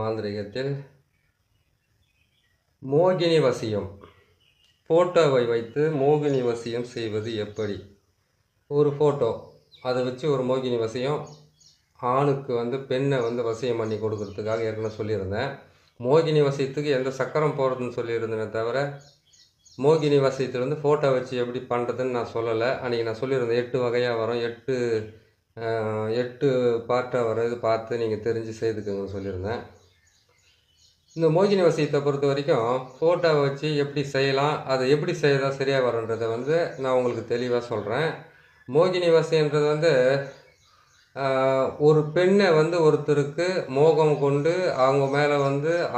மாந்திரிகத்தில் மோகினி வசியம், ஃபோட்டோவை வைத்து மோகினி வசியம் செய்வது எப்படி? ஒரு ஃபோட்டோ அதை வச்சு ஒரு மோகினி வசியம், ஆணுக்கு பெண்ணை வசியம் பண்ணி கொடுக்கறதுக்காக ஏற்கனவே சொல்லியிருந்தேன். மோகினி வசியத்துக்கு எந்த சக்கரம் போகிறதுன்னு சொல்லியிருந்தேனே தவிர மோகினி வசியத்தில் ஃபோட்டோ வச்சு எப்படி பண்ணுறதுன்னு நான் சொல்லலை. அன்றைக்கி நான் சொல்லியிருந்தேன் 8 வகையாக வரும், 8 பார்ட்டாக வரும், இது பார்த்து நீங்கள் தெரிஞ்சு செய்துக்குங்கன்னு சொல்லியிருந்தேன். இந்த மோகினி வசியத்தை பொறுத்த வரைக்கும் ஃபோட்டோவை வச்சு எப்படி செய்யலாம், அதை எப்படி செய்தால் சரியாக வரும்ன்றதை நான் உங்களுக்கு தெளிவாக சொல்கிறேன். மோகினி வசியன்றது ஒரு பெண்ணை ஒருத்தருக்கு மோகம் கொண்டு அவங்க மேலே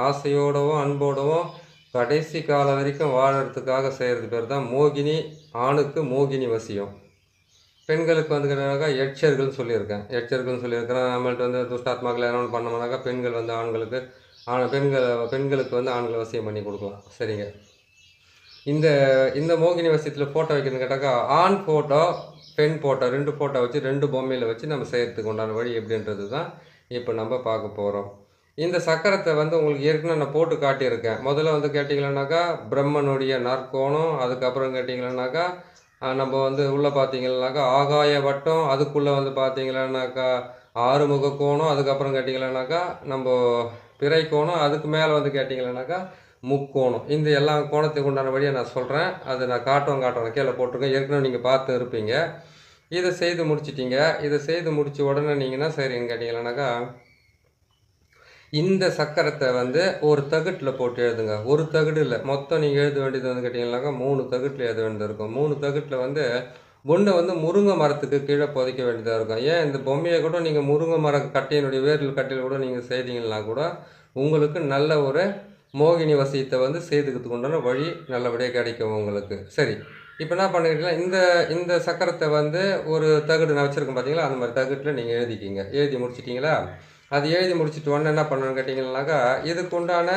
ஆசையோடவும் அன்போடவும் கடைசி காலம் வரைக்கும் வாழறதுக்காக செய்கிறது பேர் தான் மோகினி. ஆணுக்கு மோகினி வசியம், பெண்களுக்கு எச்சர்கள்னு சொல்லியிருக்கேன். நம்மள்ட்ட துஷ்டாத்மாக்கள் யாரும் பண்ணோம்னாக்கா பெண்கள் ஆண்களுக்கு பெண்களுக்கு ஆண்களை வசியம் பண்ணி கொடுக்கலாம். சரிங்க. இந்த மோகினி வசியத்தில் ஃபோட்டோ வைக்கிறதுன்னு கேட்டாக்கா ஆண் ஃபோட்டோ பெண் ஃபோட்டோ 2 ஃபோட்டோ வச்சு 2 பொம்மையில் வச்சு நம்ம செய்கிறதுக்கு உண்டான வழி எப்படின்றது தான் இப்போ நம்ம பார்க்க போகிறோம். இந்த சக்கரத்தை உங்களுக்கு ஏற்கனவே நான் போட்டு காட்டியிருக்கேன். முதல்ல கேட்டிங்களேனாக்கா பிரம்மனுடைய நற்கோணம், அதுக்கப்புறம் கேட்டிங்களேனாக்கா நம்ம உள்ளே பார்த்தீங்கன்னாக்கா ஆகாய வட்டம், அதுக்குள்ளே பார்த்தீங்களேனாக்கா ஆறுமுக கோணம், அதுக்கப்புறம் கேட்டிங்களேனாக்கா நம்ம பிறை கோணம், அதுக்கு மேலே கேட்டிங்களேனாக்கா முக்கோணம். இந்த எல்லா கோணத்துக்கு உண்டான வழியை நான் சொல்கிறேன். அதை நான் காட்டுறேன் கீழே போட்டிருக்கேன். ஏற்கனவே நீங்கள் பார்த்து இருப்பீங்க. இதை செய்து முடிச்சிட்டிங்க. இதை செய்து முடித்த உடனே நீங்கன்னா சரின்னு கேட்டிங்களேனாக்கா இந்த சக்கரத்தை ஒரு தகட்டில் போட்டு எழுதுங்க. ஒரு தகடு இல்லை, மொத்தம் நீங்கள் எழுத வேண்டியது கேட்டிங்கன்னாக்கா 3 தகட்டில் எழுத வேண்டியதாக இருக்கும். 3 தகட்டில் ஒன்று முருங்கை மரத்துக்கு கீழே புதைக்க வேண்டியதாக இருக்கும். ஏன் இந்த பொம்மையை கூட நீங்கள் முருங்கை மர கட்டையினுடைய வேரில் கட்டையில் கூட நீங்கள் செய்தீங்கன்னா கூட உங்களுக்கு நல்ல ஒரு மோகினி வசியத்தை செய்துக்கிறதுக்கு உண்டான வழி நல்லபடியாக கிடைக்கும் உங்களுக்கு. சரி, இப்போ என்ன பண்ணிக்கிட்டீங்கன்னா இந்த சக்கரத்தை ஒரு தகடு நான் வச்சுருக்கேன் பார்த்தீங்களா, அந்த மாதிரி தகட்டில் நீங்கள் எழுதிக்கிங்க. எழுதி முடிச்சிட்டிங்களா? அது எழுதி முடிச்சுட்டு உடனே என்ன பண்ணணும்னு கேட்டிங்கன்னாக்கா இதுக்கு உண்டான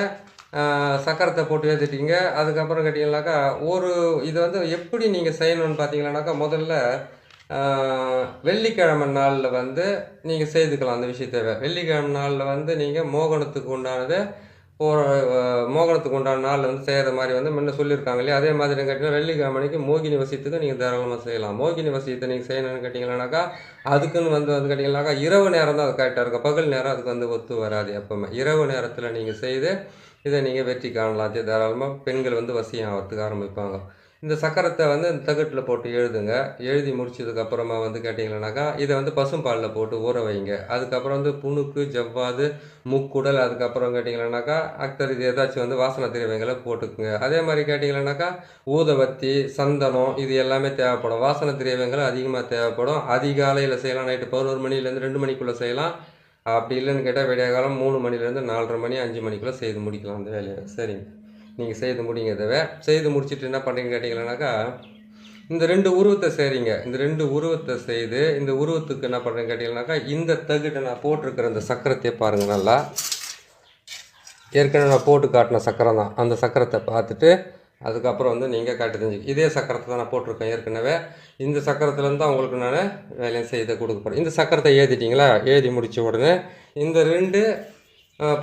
சக்கரத்தை போட்டு எழுதிட்டீங்க. அதுக்கப்புறம் கேட்டிங்கன்னாக்கா இதை எப்படி நீங்கள் செய்யணும்னு பார்த்தீங்கன்னாக்கா முதல்ல வெள்ளிக்கிழமை நாளில் நீங்கள் செய்துக்கலாம். அந்த விஷயத்தை வெள்ளிக்கிழமை நாளில் நீங்கள் மோகனத்துக்கு உண்டானதை மோகனத்துக்கு உண்டான நாளில் செய்கிற மாதிரி முன்ன சொல்லியிருக்காங்க இல்லையா, அதே மாதிரி கேட்டிங்கன்னா வெள்ளிக்கிழமைக்கு மோகினி வசியத்துக்கு நீங்கள் தாராளமாக செய்யலாம். மோகினி வசியத்தை நீங்கள் செய்யணும்னு கேட்டிங்கன்னாக்கா அதுக்குன்னு கேட்டிங்கன்னாக்கா இரவு நேரம் தான் அது கரெக்டாக இருக்கும். பகல் நேரம் அதுக்கு ஒத்து வராது. எப்போவுமே இரவு நேரத்தில் நீங்கள் செய்து இதை நீங்கள் வெற்றி காணலாம். தாராளமாக பெண்கள் வசியம் ஆகிறதுக்கு ஆரம்பிப்பாங்க. இந்த சக்கரத்தை இந்த தகட்டில் போட்டு எழுதுங்க. எழுதி முடிச்சதுக்கப்புறமா கேட்டிங்கன்னாக்கா இதை பசும்பாலில் போட்டு ஊற வைங்க. அதுக்கப்புறம் புணுக்கு, ஜவ்வாது, முக்குடல், அதுக்கப்புறம் கேட்டிங்கன்னாக்கா இது ஏதாச்சும் வாசனை திரவியங்களை போட்டுக்குங்க. அதே மாதிரி கேட்டிங்கன்னாக்கா ஊதுவத்தி, சந்தனம் இது எல்லாமே தேவைப்படும். வாசனை திரவியங்கள் அதிகமாக தேவைப்படும். அதிகாலையில் செய்யலாம். நைட்டு 11 மணிலேருந்து 2 மணிக்குள்ளே செய்யலாம். அப்படி இல்லைன்னு கேட்டால் விடிய காலம் 3 மணிலேருந்து 4:30 மணி 5 மணிக்குள்ளே செய்து முடிக்கலாம் அந்த வேலையை. சரிங்க, நீங்கள் செய்து முடிங்க. இதை செய்து முடிச்சுட்டு என்ன பண்ணுறீங்கன்னு கேட்டிங்கன்னாக்கா இந்த 2 உருவத்தை செய்கிறீங்க. இந்த 2 உருவத்தை செய்து இந்த உருவத்துக்கு என்ன பண்ணுறீங்கன்னு கேட்டிங்கன்னாக்கா இந்த தகுட்டை நான் போட்டிருக்கிற இந்த சக்கரத்தையே பாருங்கள். நல்லா ஏற்கனவே நான் போட்டு காட்டின சக்கரம் தான். அந்த சக்கரத்தை பார்த்துட்டு அதுக்கப்புறம் நீங்கள் காட்டி தெரிஞ்சுக்க. இதே சக்கரத்தை தான் நான் போட்டிருக்கேன் ஏற்கனவே. இந்த சக்கரத்துலேருந்து தான் உங்களுக்கு நான் வேலையை செய்து கொடுக்க போகிறேன். இந்த சக்கரத்தை எழுதிட்டிங்களா? எழுதி முடித்த உடனே இந்த 2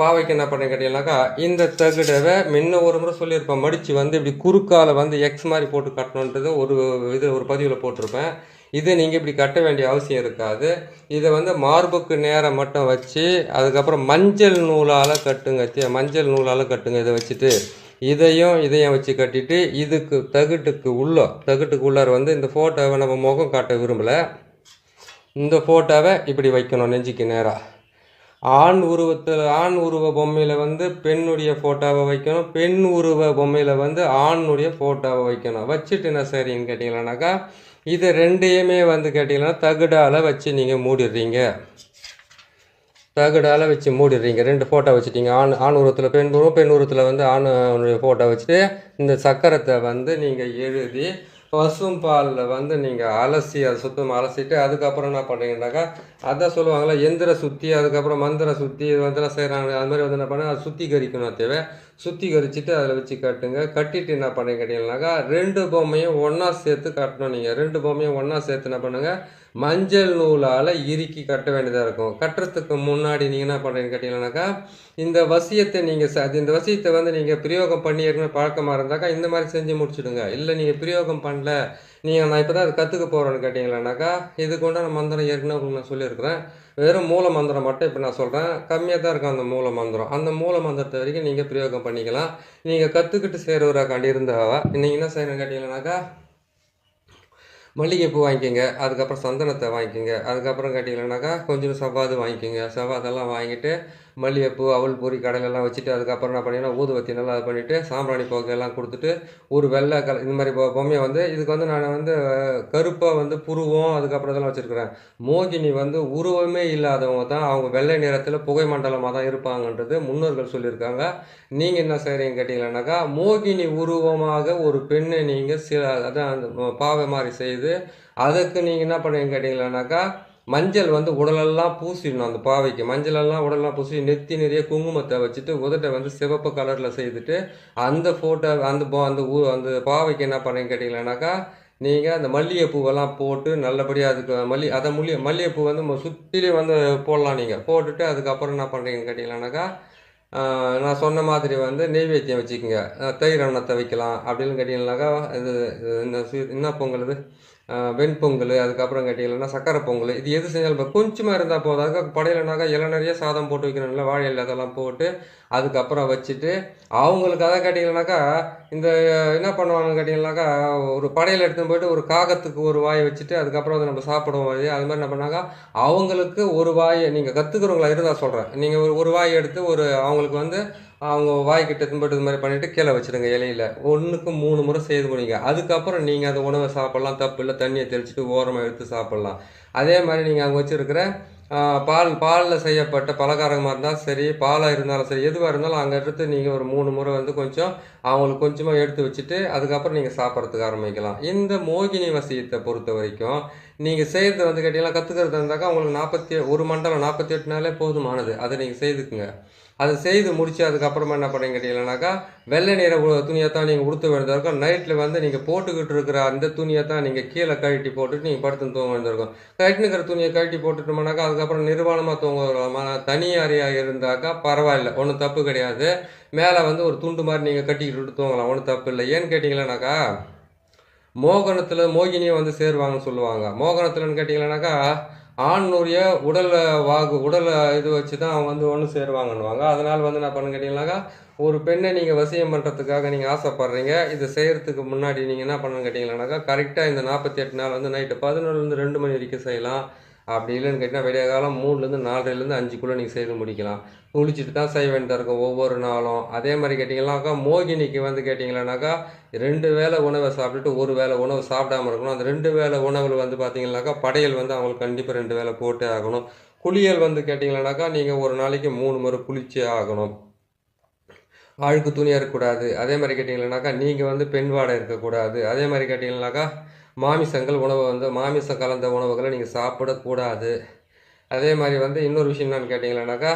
பாவைக்கு என்ன பண்ண கேட்டீங்கன்னாக்கா இந்த தகுடவை முன்ன ஒரு முறை சொல்லியிருப்பேன். மடித்து இப்படி குறுக்கால எக்ஸ் மாதிரி போட்டு கட்டணுன்றது ஒரு பதிவில் போட்டிருப்பேன். இதை நீங்கள் இப்படி கட்ட வேண்டிய அவசியம் இருக்காது. இதை மார்புக்கு நேரம் மட்டும் வச்சு அதுக்கப்புறம் மஞ்சள் நூலால் கட்டுங்க. இதை வச்சுட்டு இதையும் வச்சு கட்டிட்டு இதுக்கு தகுட்டுக்கு உள்ளார இந்த ஃபோட்டோவை நம்ம முகம் காட்ட விரும்பலை. இந்த ஃபோட்டோவை இப்படி வைக்கணும் நெஞ்சுக்கு நேராக. ஆண் உருவ பொம்மையில் பெண்ணுடைய ஃபோட்டோவை வைக்கணும். பெண் உருவ பொம்மையில் ஆணுடைய ஃபோட்டோவை வைக்கணும். வச்சுட்டு என்ன சரின்னு கேட்டிங்கன்னாக்கா இது 2ஐயுமே கேட்டிங்கன்னா தகுடால் வச்சு நீங்கள் மூடிடுறீங்க. 2 ஃபோட்டோ வச்சுட்டிங்க. ஆண் உருவத்தில் பெண் உருவம், பெண் உருவத்தில் ஆணுடைய ஃபோட்டோ வச்சுட்டு இந்த சக்கரத்தை நீங்கள் எழுதி பசும்பாலில் நீங்கள் அலசி அதை சுத்தமாக அலசிட்டு அதுக்கப்புறம் என்ன பண்ணுறீங்கன்னாக்கா அதான் சொல்லுவாங்களா எந்திர சுத்தி, அதுக்கப்புறம் மந்திர சுத்தி இதெல்லாம் செய்கிறாங்க. அது மாதிரி என்ன பண்ண அது சுத்திகரிக்கணும். தேவை சுத்திகரிச்சுட்டு அதில் வச்சு கட்டுங்க. கட்டிட்டு என்ன பண்ணுங்க கேட்டீங்கன்னாக்கா 2 பொம்மையும் ஒன்றா சேர்த்து கட்டணும். நீங்கள் 2 பொம்மையும் ஒன்றா சேர்த்து என்ன பண்ணுங்கள், மஞ்சள் நூலால் இறுக்கி கட்ட வேண்டியதாக இருக்கும். கட்டுறதுக்கு முன்னாடி நீங்கள் என்ன பண்ணுறீங்கன்னு கேட்டீங்கன்னாக்கா, இந்த வசியத்தை நீங்கள் இந்த வசியத்தை வந்து நீங்கள் பிரயோகம் பண்ணி ஏற்கனவே பழக்கமாக இருந்தாக்கா இந்த மாதிரி செஞ்சு முடிச்சுடுங்க. இல்லை நீங்கள் பிரயோகம் பண்ணல, நான் இப்போ தான் அது கற்றுக்க போகிறேன்னு கேட்டிங்களானாக்கா, இதுக்கு உண்டான மந்திரம் ஏற்கனவே உங்களுக்கு நான் சொல்லியிருக்கிறேன். வெறும் மூல மந்திரம் மட்டும் இப்போ நான் சொல்கிறேன். கம்மியாக தான் இருக்கும் அந்த மூல மந்திரம். அந்த மூல மந்திரத்தை வரைக்கும் நீங்கள் பிரயோகம் பண்ணிக்கலாம். நீங்கள் கற்றுக்கிட்டு சேர்வராக இருந்தாவா நீங்கள் என்ன செய்யணும்னு கேட்டிங்கன்னாக்கா, மல்லிகைப்பூ வாங்கிக்கோங்க, அதுக்கப்புறம் சந்தனத்தை வாங்கிக்கோங்க, அதுக்கப்புறம் கேட்டிங்கன்னாக்கா கொஞ்சம் செவ்வாது வாங்கிக்கோங்க. செவ்வாதெல்லாம் வாங்கிட்டு மல்லிகைப்பூ, அவல் பொரி, கடலெல்லாம் வச்சுட்டு அதுக்கப்புறம் என்ன பண்ணிங்கன்னா ஊதுவத்தி நல்லா இது பண்ணிவிட்டு சாம்பிராணி புகையெல்லாம் கொடுத்துட்டு ஒரு வெள்ளை இந்த மாதிரி பொம்மையை வந்து இதுக்கு வந்து நான் வந்து கருப்பாக வந்து புருவம் அதுக்கப்புறம் இதெல்லாம் வச்சுருக்கிறேன். மோகினி வந்து உருவமே இல்லாதவங்க தான், அவங்க வெள்ளை நிறத்தில் புகை மண்டலமாக தான் இருப்பாங்கன்றது முன்னோர்கள் சொல்லியிருக்காங்க. நீங்கள் என்ன செய்கிறீங்க கேட்டிங்கன்னாக்கா, மோகினி உருவமாக ஒரு பெண்ணை நீங்கள் அதான் அந்த பாவை மாதிரி செய்து அதுக்கு நீங்கள் என்ன பண்ணுவீங்க கேட்டிங்களானாக்கா, மஞ்சள் வந்து உடலெல்லாம் பூசிடணும். அந்த பாவைக்கு மஞ்சளெல்லாம் உடலெல்லாம் பூசி நெத்தி நிறைய குங்குமத்தை வச்சுட்டு உதட்டை வந்து சிவப்பு கலரில் செய்துட்டு அந்த ஃபோட்டோ அந்த பாவைக்கு என்ன பண்ணுறீங்க கேட்டிங்களானாக்கா, நீங்கள் அந்த மல்லிகைப்பூவெல்லாம் போட்டு நல்லபடியாக அதுக்கு மல்லிகைப்பூ வந்து சுற்றிலையும் வந்து போடலாம். நீங்கள் போட்டுட்டு அதுக்கப்புறம் என்ன பண்ணுறீங்கன்னு கேட்டிங்களானாக்கா, நான் சொன்ன மாதிரி வந்து நெய்வேத்தியம் வச்சுக்கோங்க. தயிர் அன்னத்தை வைக்கலாம். அப்படின்னு கேட்டிங்கன்னாக்கா இது என்ன பொங்கல் இது வெண்பொங்கல், அதுக்கப்புறம் கேட்டிங்கன்னா சக்கரை பொங்கல், இது எது செஞ்சாலும் இப்போ கொஞ்சமாக இருந்தால் போதும். அதுக்காக படையிலனாக்கா நிறைய சாதம் போட்டு வைக்கணும்ல, வாழை இலை அதெல்லாம் போட்டு அதுக்கப்புறம் வச்சுட்டு அவங்களுக்கு அதை கேட்டிங்கன்னாக்கா இந்த என்ன பண்ணுவாங்கன்னு கேட்டிங்கன்னாக்கா, ஒரு படையில் எடுத்துன்னு போயிட்டு ஒரு காகத்துக்கு ஒரு வாயை வச்சுட்டு அதுக்கப்புறம் அதை நம்ம சாப்பிடுவோம். அது மாதிரி என்ன பண்ணாக்கா அவங்களுக்கு ஒரு வாயை நீங்கள் கற்றுக்குறவங்களா இருந்தால் சொல்கிறேன், நீங்கள் ஒரு வாயை எடுத்து அவங்களுக்கு வந்து அவங்க வாய்க்கிட்ட எடுத்துன்னு இது மாதிரி பண்ணிவிட்டு கீழே வச்சுருங்க. இலையில் 1க்கு 3 முறை செய்து முடிங்க. அதுக்கப்புறம் நீங்கள் அந்த உணவை சாப்பிட்லாம், தப்பு இல்லை. தண்ணியை தெளிச்சுட்டு ஓரமாக எடுத்து சாப்பிட்லாம். அதே மாதிரி நீங்கள் அங்கே வச்சுருக்கிற பாலில் செய்யப்பட்ட பலகாரமாக இருந்தாலும் சரி, பாலாக இருந்தாலும் சரி, எதுவாக இருந்தாலும் அங்கே எடுத்து நீங்கள் ஒரு 3 முறை வந்து கொஞ்சம் அவங்களுக்கு கொஞ்சமாக எடுத்து வச்சுட்டு அதுக்கப்புறம் நீங்கள் சாப்பிட்றதுக்கு ஆரம்பிக்கலாம். இந்த மோகினி வசியத்தை பொறுத்த வரைக்கும் நீங்கள் செய்கிறது வந்து கேட்டிங்கன்னா கற்றுக்கிறது இருந்தாக்கா உங்களுக்கு ஒரு மண்டலம் 48 நாளே போதுமானது. அதை நீங்கள் செய்துக்குங்க. அதை செய்து முடித்து அதுக்கப்புறமா என்ன பண்ணுறீங்க கேட்டிங்கன்னாக்கா, வெள்ளை நிற துணியை தான் நீங்கள் உடுத்த வேண்டியதாக இருக்கும். நைட்டில் வந்து நீங்கள் போட்டுக்கிட்டு இருக்கிற அந்த துணியை தான் நீங்கள் கீழே கழட்டி போட்டுட்டு நீங்கள் படுத்து தூங்க வேண்டியிருக்கும். கழட்டினுக்கிற துணியை கழட்டி போட்டுட்டோம்னாக்கா அதுக்கப்புறம் நிர்வாணமாக தூங்க வரலாமா. தனி அறையாக இருந்தாக்கா பரவாயில்ல, ஒன்றும் தப்பு கிடையாது. மேலே வந்து ஒரு துண்டு மாதிரி நீங்கள் கட்டிக்கிட்டு தூங்கலாம், ஒன்றும் தப்பு இல்லை. ஏன்னு கேட்டிங்களானாக்கா, மோகனத்தில் மோகினியை வந்து சேருவாங்கன்னு சொல்லுவாங்க. மோகனத்தில்னு கேட்டிங்களானாக்கா ஆணுடைய உடல் இது வச்சு தான் அவங்க வந்து ஒன்று சேருவாங்கன்னுவாங்க. அதனால் வந்து என்ன பண்ணுன்னு கேட்டிங்கனாக்கா, ஒரு பெண்ணை நீங்கள் வசியம் பண்ணுறதுக்காக நீங்கள் ஆசைப்பட்றீங்க. இதை செய்கிறதுக்கு முன்னாடி நீங்கள் என்ன பண்ணணுன்னு கேட்டிங்கனாக்கா, கரெக்டாக இந்த 48 நாள் வந்து நைட்டு 11லேருந்து 2 மணி வரைக்கும் செய்யலாம். அப்படி இல்லைன்னு கேட்டிங்கன்னா விடிய காலம் 3லேருந்து 4லேருந்து 5க்குள்ளே நீங்கள் செய்து முடிக்கலாம். குளிச்சுட்டு தான் செய்ய வேண்டியதாக இருக்கும் ஒவ்வொரு நாளும். அதே மாதிரி கேட்டிங்கன்னாக்கா, மோகினிக்கு வந்து கேட்டிங்களானாக்கா 2 வேளை உணவை சாப்பிட்டுட்டு 1 வேளை உணவு சாப்பிடாமல் இருக்கணும். அந்த 2 வேளை உணவில் வந்து பார்த்தீங்கன்னாக்கா படையல் வந்து அவங்களுக்கு கண்டிப்பாக 2 வேளை போட்டே ஆகணும். குளியல் வந்து கேட்டிங்களானாக்கா நீங்கள் ஒரு நாளைக்கு 3 முறை குளிச்சே ஆகணும். அழுக்கு துணியாக இருக்கக்கூடாது. அதே மாதிரி கேட்டிங்களானாக்கா நீங்கள் வந்து பெண் வாடை இருக்கக்கூடாது. அதே மாதிரி கேட்டிங்கனாக்கா மாமிசம் கலந்த உணவுகளை நீங்கள் சாப்பிடக்கூடாது. அதே மாதிரி வந்து இன்னொரு விஷயம் என்னன்னு கேட்டிங்களானாக்கா,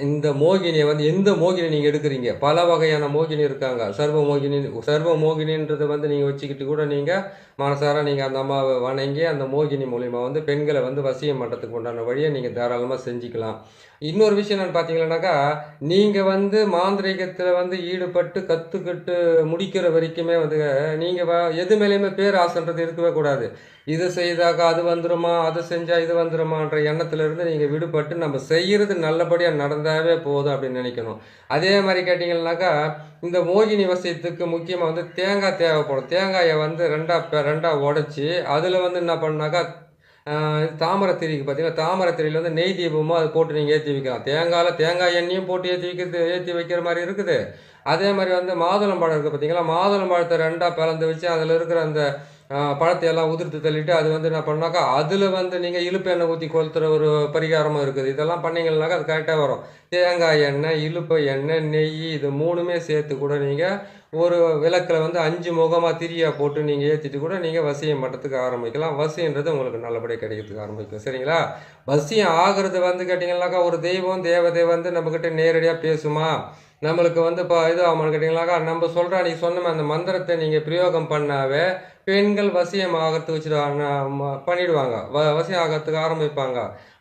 இந்த மோகினியை வந்து எந்த மோகினி நீங்கள் எடுக்கிறீங்க, பல வகையான மோகினி இருக்காங்க. சர்வ மோகினின்றதை வந்து நீங்கள் வச்சுக்கிட்டு கூட நீங்கள் மனசார நீங்கள் அந்த அம்மாவை வணங்கி அந்த மோகினி மூலிமா வந்து பெண்களை வந்து வசியம் பண்ணுறதுக்கு உண்டான வழியை நீங்கள் தாராளமாக செஞ்சுக்கலாம். இன்னொரு விஷயம் என்னென்னு பார்த்தீங்கன்னாக்கா, நீங்கள் வந்து மாந்திரீகத்தில் வந்து ஈடுபட்டு கற்றுக்கிட்டு முடிக்கிற வரைக்குமே வந்து நீங்கள் எது மேலேயுமே பேராசைன்றது இருக்கவே கூடாது. இது செய்தாக்கா அது வந்துடுமா, அது செஞ்சால் இது வந்துடுமான்ற எண்ணத்துலேருந்து நீங்கள் விடுபட்டு நம்ம செய்கிறது நல்லபடியாக நடந்தாவே போதும் அப்படின்னு நினைக்கணும். அதே மாதிரி கேட்டிங்கன்னாக்கா, இந்த மோகினி வசியத்துக்கு முக்கியமாக வந்து தேங்காய் தேவைப்படும். தேங்காயை வந்து ரெண்டாக உடச்சி அதில் வந்து என்ன பண்ணாக்கா, தாமரைத்திரிக்கு பார்த்தீங்கன்னா தாமரைத்திரியில் வந்து நெய் தீபமும் அதை போட்டு நீங்கள் ஏற்றி வைக்கலாம். தேங்காய் எண்ணெயும் போட்டு ஏற்றி வைக்கிற மாதிரி இருக்குது. அதே மாதிரி வந்து மாதுளம்பழம் இருக்குது பார்த்தீங்களா, மாதுளம்பழத்தை 2ஆக பிளந்து வச்சு அதில் இருக்கிற அந்த பழத்தை எல்லாம் உதிர்த்து தள்ளிட்டு அது வந்து என்ன பண்ணாக்கா அதில் வந்து நீங்கள் இழுப்பு எண்ணெய் ஊற்றி கொளுத்துற ஒரு பரிகாரமும் இருக்குது. இதெல்லாம் பண்ணீங்கன்னாக்கா அது கரெக்டாக வரும். தேங்காய் எண்ணெய், இழுப்பு எண்ணெய், நெய் இது 3மே சேர்த்து கூட நீங்கள் ஒரு விளக்கில் வந்து 5 முகமாக திரியாக போட்டு நீங்கள் ஏற்றிட்டு கூட நீங்கள் வசியம் பண்ணுறதுக்கு ஆரம்பிக்கலாம். வசியன்றது உங்களுக்கு நல்லபடியாக கிடைக்கிறதுக்கு ஆரம்பிக்கும். சரிங்களா? வசியம் ஆகிறது வந்து கேட்டிங்கன்னாக்கா ஒரு தெய்வம் தேவதை வந்து நம்மக்கிட்ட நேரடியாக பேசுமா, நம்மளுக்கு வந்து இப்போ இது ஆகுமான்னு கேட்டிங்கனாக்கா நம்ம சொல்கிற நீ சொன்ன அந்த மந்திரத்தை நீங்கள் பிரயோகம் பண்ணாவே பெண்கள் வசியம் ஆகிறதுக்கு பண்ணிடுவாங்க. வசியம் ஆகிறதுக்கு ஆரம்பிப்பாங்க.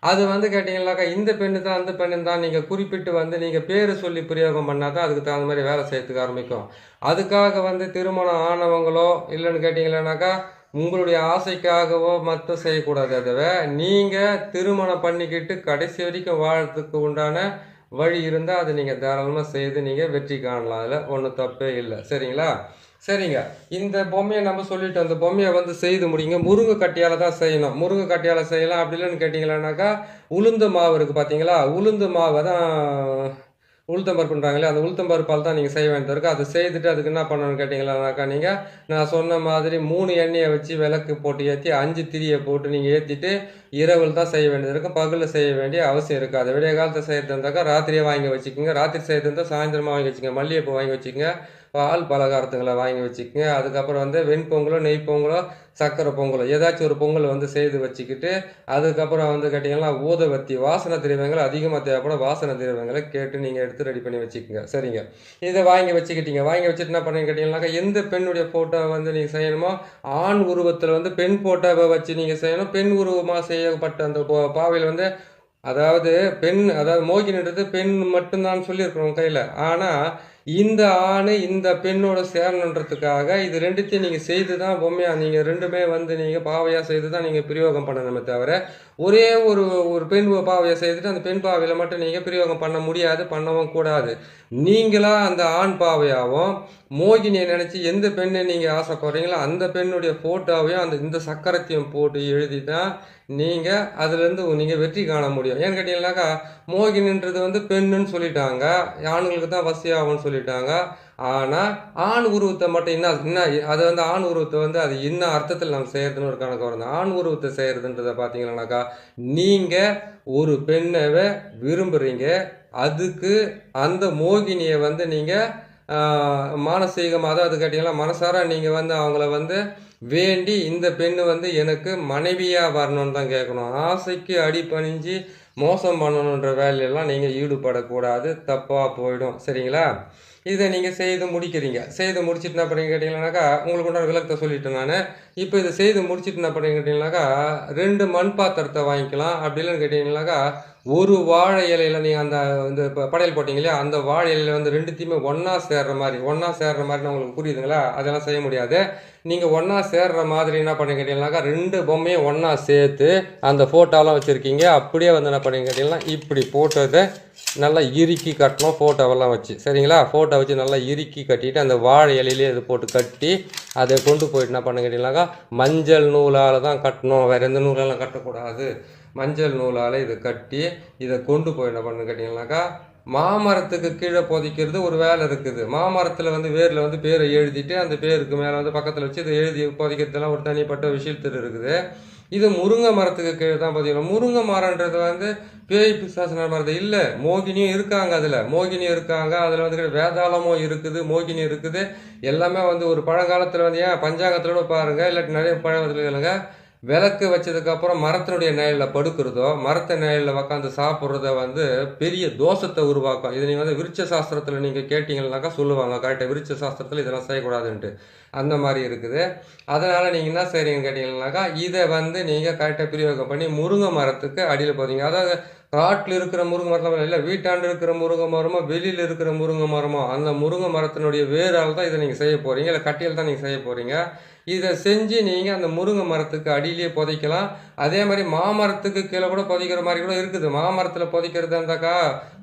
அது வந்து கேட்டிங்கனாக்கா இந்த பெண்ணு தான் அந்த பெண்ணு தான் நீங்கள் குறிப்பிட்டு வந்து நீங்கள் பேர் சொல்லி பிரயோகம் பண்ணால் தான் அதுக்கு தகுந்த மாதிரி வேலை செய்யறதுக்கு ஆரம்பிக்கும். அதுக்காக வந்து திருமணம் ஆனவங்களோ இல்லைன்னு கேட்டிங்கன்னாக்கா உங்களுடைய ஆசைக்காகவோ மட்டும் செய்யக்கூடாது. அதுவே நீங்கள் திருமணம் பண்ணிக்கிட்டு கடைசி வரைக்கும் வாழறதுக்கு உண்டான வழி இருந்தால் அதை நீங்கள் தாராளமாக செய்து நீங்கள் வெற்றி காணலாம். அதில் ஒன்றும் தப்பே இல்லை. சரிங்களா? சரிங்க. இந்த பொம்மையை நம்ம சொல்லிட்டோம். அந்த பொம்மையை வந்து செய்து முடிங்க. முருங்கை கட்டியால் தான் செய்யணும். முருங்கை கட்டியால் செய்யலாம். அப்படி இல்லைன்னு கேட்டிங்களானாக்கா உளுந்து மாவு இருக்குது பார்த்தீங்களா, உளுந்து மாவை தான் உளுத்தம்பருப்புன்றாங்களே அந்த உளுத்தம்பருப்பால் தான் நீங்கள் செய்ய வேண்டியது இருக்குது. அதை செய்துட்டு அதுக்கு என்ன பண்ணணும்னு கேட்டிங்களானாக்கா நீங்கள் நான் சொன்ன மாதிரி 3 எண்ணெயை வச்சு விளக்கு போட்டு ஏற்றி 5 திரியை போட்டு நீங்கள் ஏற்றிட்டு இரவில் தான் செய்ய வேண்டியது இருக்கும். பகலில் செய்ய வேண்டிய அவசியம் இருக்காது. விடிய காலத்தை செய்கிறது இருந்தாக்கா ராத்திரியே வாங்கி வச்சுக்கோங்க. ராத்திரி செய்கிறது இருந்தால் சாயந்தரமாக வாங்கி வச்சுக்கோங்க. மல்லிகைப்பூ வாங்கி வச்சுக்கோங்க. பால் பலகாரத்துங்களை வாங்கி வச்சுக்கோங்க. அதுக்கப்புறம் வந்து வெண்பொங்கலோ நெய் பொங்கலோ சர்க்கரை பொங்கலோ ஏதாச்சும் ஒரு பொங்கல் வந்து செய்து வச்சுக்கிட்டு அதுக்கப்புறம் வந்து கேட்டிங்கன்னா ஊதுவத்தி வாசனை திரவியங்கள் அதிகமாக தேவைப்படும். வாசனை திரவியங்களை கேட்டு நீங்கள் எடுத்து ரெடி பண்ணி வச்சுக்கோங்க. சரிங்க. இதை வாங்கி வச்சுக்கிட்டீங்க. வாங்கி வச்சுட்டு என்ன பண்ணீங்க கேட்டிங்கன்னாக்கா எந்த பெண்ணுடைய ஃபோட்டோவை வந்து நீங்கள் செய்யணுமோ ஆண் உருவத்தில் வந்து பெண் ஃபோட்டோவை வச்சு நீங்கள் செய்யணும். பெண் உருவமாக செய்யப்பட்ட அந்த பாவையில் வந்து அதாவது அதாவது மோகினின்றது பெண் மட்டும்தான் சொல்லியிருக்கிறோம் கையில். ஆனால் இந்த ஆண் இந்த பெண்ணோட சேரணுன்றதுக்காக இது ரெண்டுத்தையும் நீங்கள் செய்து தான் பொம்மையாக நீங்கள் ரெண்டுமே வந்து நீங்கள் பாவையாக செய்து தான் நீங்கள் பிரயோகம் பண்ணணுமே தவிர ஒரே ஒரு பெண் பாவையை செய்துட்டு அந்த பெண் பாவையில் மட்டும் நீங்கள் பிரயோகம் பண்ண முடியாது, பண்ணவும் கூடாது. நீங்களாக அந்த ஆண் பாவையாகவும் மோகினியை நினச்சி எந்த பெண்ணை நீங்கள் ஆசைப்படுறீங்களோ அந்த பெண்ணுடைய ஃபோட்டோவையும் இந்த சக்கரத்தையும் போட்டு எழுதி தான் நீங்கள் அதுலேருந்து நீங்கள் வெற்றி காண முடியும். ஏன்னு கேட்டீங்கன்னாக்கா மோகினின்றது வந்து பெண்ணுன்னு சொல்லிட்டாங்க, ஆண்களுக்கு தான் வசியாகும்னு சொல்லிட்டாங்க. ஆனால் ஆண் உருவத்தை மட்டும் என்ன அது வந்து ஆண் உருவத்தை வந்து அது என்ன அர்த்தத்தில் நம்ம செய்கிறதுன்னு ஒரு கணக்கு வரும். ஆண் உருவத்தை செய்கிறதுன்றதை பார்த்தீங்கன்னாக்கா நீங்கள் ஒரு பெண்ணவை விரும்புகிறீங்க, அதுக்கு அந்த மோகினியை வந்து நீங்கள் மானசீகமாக அதாவது கேட்டிங்கன்னா மனசார நீங்கள் வந்து அவங்கள வந்து வேண்டி இந்த பெண்ணு வந்து எனக்கு மனைவியாக வரணும்னு தான் கேட்கணும். ஆசைக்கு அடிபணிஞ்சு மோசம் பண்ணணுன்ற வேலையெல்லாம் நீங்கள் ஈடுபடக்கூடாது, தப்பாக போயிடும். சரிங்களா? இதை நீங்கள் செய்து முடிக்கிறீங்க. செய்து முடிச்சுட்டு என்ன பண்ணுறீங்க கேட்டிங்கன்னாக்கா உங்களுக்கு உண்டான விளக்கத்தை சொல்லிட்டேன் நான். இப்போ இதை செய்து முடிச்சுட்டு என்ன பண்ணுறீங்க கேட்டிங்கனாக்கா 2 மண் பாத்திரத்தை வாங்கிக்கலாம். அப்படி இல்லைன்னு கேட்டிங்கனாக்கா ஒரு வாழை இலையில் நீங்கள் அந்த இந்த படையல் போட்டிங்க இல்லையா அந்த வாழை இலையில் வந்து ரெண்டுத்தையுமே ஒன்றா சேர்ற மாதிரி உங்களுக்கு புரியுதுங்களா? அதெல்லாம் செய்ய முடியாது. நீங்கள் ஒன்றா சேர்ற மாதிரி என்ன பண்ணுங்க கேட்டிங்கனாக்கா 2 பொம்மையும் ஒன்றா சேர்த்து அந்த ஃபோட்டோலாம் வச்சுருக்கீங்க. அப்படியே வந்து என்ன பண்ணுங்க கேட்டிங்கன்னா இப்படி போட்டதை நல்லா இறுக்கி கட்டணும் ஃபோட்டோவெல்லாம் வச்சு. சரிங்களா? ஃபோட்டோ வச்சு நல்லா இறுக்கி கட்டிட்டு அந்த வாழை இலையிலே இது போட்டு கட்டி அதை கொண்டு போயிட்டு என்ன பண்ண கேட்டிங்கனாக்கா மஞ்சள் நூலால் தான் கட்டணும், வேறு எந்த நூலாலும் கட்டக்கூடாது. மஞ்சள் நூலால் இதை கட்டி இதை கொண்டு போய் என்ன பண்ணு கேட்டிங்கனாக்கா மாமரத்துக்கு கீழே புதைக்கிறது ஒரு வேலை இருக்குது. மாமரத்தில் வந்து வேரில் வந்து பேரை எழுதிட்டு அந்த பேருக்கு மேலே வந்து பக்கத்தில் வச்சு இதை எழுதி புதைக்கிறதுலாம் ஒரு தனிப்பட்ட விஷயத்தில் இருக்குது. இது முருங்கை மரத்துக்கு கீழே தான் புதைக்கணும். முருங்கை மரன்றது வந்து பேய் பிசாசன மரது இல்லை, மோகினியும் இருக்காங்க. அதில் வந்து வேதாளமும் இருக்குது, மோகினி இருக்குது. எல்லாமே வந்து ஒரு பழங்காலத்தில் வந்து ஏன் பஞ்சாங்கத்தோட பாருங்கள், இல்லாட்டி நிறைய பழங்காலத்தில் இல்லைங்க விளக்கு வச்சதுக்கப்புறம் மரத்தினுடைய நிழலில் படுக்கிறதோ மரத்தை நிழலில் உக்காந்து சாப்பிட்றத வந்து பெரிய தோஷத்தை உருவாக்கும். இது நீங்கள் வந்து விருட்ச சாஸ்திரத்தில் நீங்கள் கேட்டிங்கன்னாக்கா சொல்லுவாங்க கரெக்டாக விருட்ச சாஸ்திரத்தில் இதெல்லாம் செய்யக்கூடாதுன்ட்டு. அந்த மாதிரி இருக்குது. அதனால் நீங்கள் என்ன செய்கிறீங்கன்னு கேட்டிங்கன்னாக்கா இதை வந்து நீங்கள் கரெக்டாக பிரயோகம் பண்ணி முருங்கை மரத்துக்கு அடியில் போகிறீங்க. அதாவது காட்டில் இருக்கிற முருங்கை மரத்தில் இல்லை, வீட்டாண்டு இருக்கிற முருங்கை மரமோ வெளியில் இருக்கிற முருங்கை மரமோ அந்த முருங்கை மரத்தினுடைய வேறால் தான் இதை நீங்கள் செய்ய போகிறீங்க, இல்லை கட்டியில் தான் நீங்கள் செய்ய போகிறீங்க. இதை செஞ்சு நீங்கள் அந்த முருங்கை மரத்துக்கு அடியிலேயே புதைக்கலாம். அதே மாதிரி மாமரத்துக்கு கீழே கூட புதைக்கிற மாதிரி கூட இருக்குது. மாமரத்தில் புதைக்கிறது இருந்தாக்கா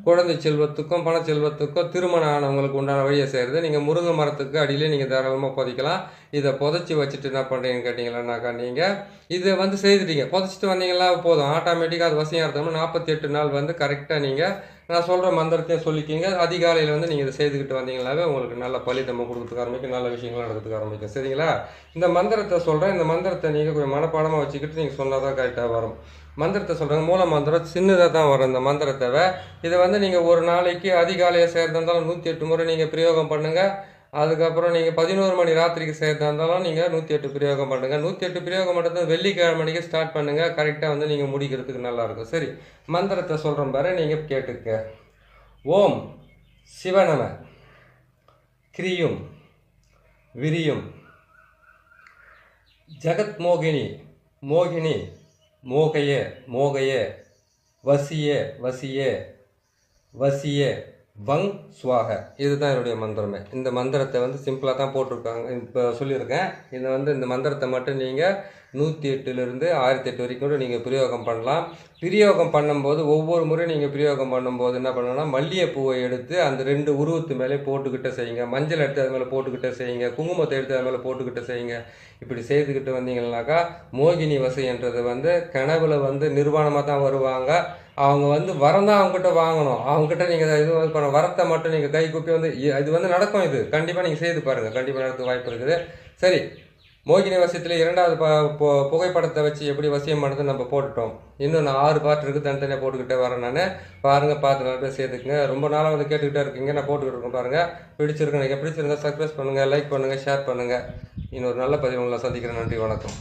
குழந்தை செல்வத்துக்கும் பண செல்வத்துக்கும் திருமணம் ஆனவங்களுக்கு உண்டான வழியை செய்கிறது. நீங்கள் முருங்கை மரத்துக்கு அடியிலே நீங்கள் தாராளமாக புதைக்கலாம். இதை புதைச்சி வச்சுட்டு என்ன பண்ணுறீங்கன்னு கேட்டிங்களான்னாக்கா நீங்கள் இதை வந்து செய்துட்டீங்க, புதைச்சிட்டு வந்தீங்களா போதும், ஆட்டோமேட்டிக்காக அது வசியம் இருந்தோம்னா 48 நாள் வந்து கரெக்டாக நீங்கள் நான் சொல்கிற மந்திரத்தையும் சொல்லிக்கிங்க. அதிகாலையில் வந்து நீங்கள் இதை செய்துக்கிட்டு வந்தீங்களாவே உங்களுக்கு நல்ல பலிதம் கொடுத்துக்க ஆரம்பிக்கும், நல்ல விஷயங்கள் நடக்கிறதுக்கு ஆரம்பிக்கும். சரிங்களா? இந்த மந்திரத்தை சொல்கிறேன். இந்த மந்திரத்தை நீங்கள் கொஞ்சம் மனப்பாடமாக வச்சுக்கிட்டு நீங்கள் சொன்னால் தான் கரெக்டாக வரும். மந்திரத்தை சொல்கிறாங்க. மூல மந்திரம் சின்னதாக தான் வரும் இந்த மந்திரத்தை. இதை வந்து நீங்கள் ஒரு நாளைக்கு அதிகாலையை செய்கிறதா இருந்தாலும் 108 முறை நீங்கள் பிரயோகம் பண்ணுங்கள். அதுக்கப்புறம் நீங்கள் 11 மணி ராத்திரிக்கு செய்கிறதா இருந்தாலும் நீங்கள் 108 பிரயோகம் பண்ணுங்கள். 108 பிரயோகம் பண்ணுறது வெள்ளிக்கிழமைக்கு ஸ்டார்ட் பண்ணுங்கள். கரெக்டாக வந்து நீங்கள் முடிக்கிறதுக்கு நல்லாயிருக்கும். சரி, மந்திரத்தை சொல்கிறேன் பாரு, நீங்கள் கேட்டுக்க. ஓம் சிவநம கிரியும் விரியும் ஜகத் மோகினி மோகினி மோகையே மோகையே வசியே வசியே வசியே வங் ஸ்வாக. இதுதான் என்னுடைய மந்திரமே. இந்த மந்திரத்தை வந்து சிம்பிளாக தான் போட்டிருக்காங்க, இப்போ சொல்லியிருக்கேன். இதை வந்து இந்த மந்திரத்தை மட்டும் நீங்கள் 108லேருந்து 1008 வரைக்கும் கூட நீங்கள் பிரயோகம் பண்ணலாம். பிரயோகம் பண்ணும்போது ஒவ்வொரு முறையும் நீங்கள் பிரயோகம் பண்ணும்போது என்ன பண்ணணும்னா, மல்லிகைப்பூவை எடுத்து அந்த 2 உருவத்து மேலே போட்டுக்கிட்டே செய்யுங்க. மஞ்சள் எடுத்து அது மேலே போட்டுக்கிட்டே செய்யுங்க. குங்குமத்தை எடுத்து அது மேலே போட்டுக்கிட்டே செய்யுங்க. இப்படி செய்துக்கிட்டு வந்தீங்கன்னாக்கா மோகினி வசைன்றது வந்து கனவுல வந்து நிர்வாணமாக தான் வருவாங்க. அவங்க வந்து வரம் தான் அவங்ககிட்ட வாங்கணும். அவங்ககிட்ட நீங்கள் இது பண்ண வரத்தை மட்டும் நீங்கள் கை கூப்பி வந்து இது வந்து நடக்கும். இது கண்டிப்பாக நீங்கள் செய்து பாருங்கள், கண்டிப்பாக நடக்க வாய்ப்பு இருக்குது. சரி, மோகினி வசியத்தில் 2வது புகைப்படத்தை வச்சு எப்படி வசியம் பண்ணுறது நம்ம போட்டுட்டோம். இன்னும் நான் 6 பார்ட் இருக்குது, தனித்தனியாக போட்டுக்கிட்டே வரேன் நான். பாருங்கள், பார்த்து நல்லா பேர் சேர்த்துக்குங்க. ரொம்ப நாளாக வந்து கேட்டுக்கிட்டே இருக்கீங்க, நான் போட்டுக்கிட்டு இருக்கேன் பாருங்கள். பிடிச்சிருக்கேன். நீங்கள் பிடிச்சிருந்தா சப்ஸ்கிரைப் பண்ணுங்கள், லைக் பண்ணுங்கள், ஷேர் பண்ணுங்கள். இன்னொரு நல்ல பதிவு உங்களை சந்திக்கிறேன். நன்றி, வணக்கம்.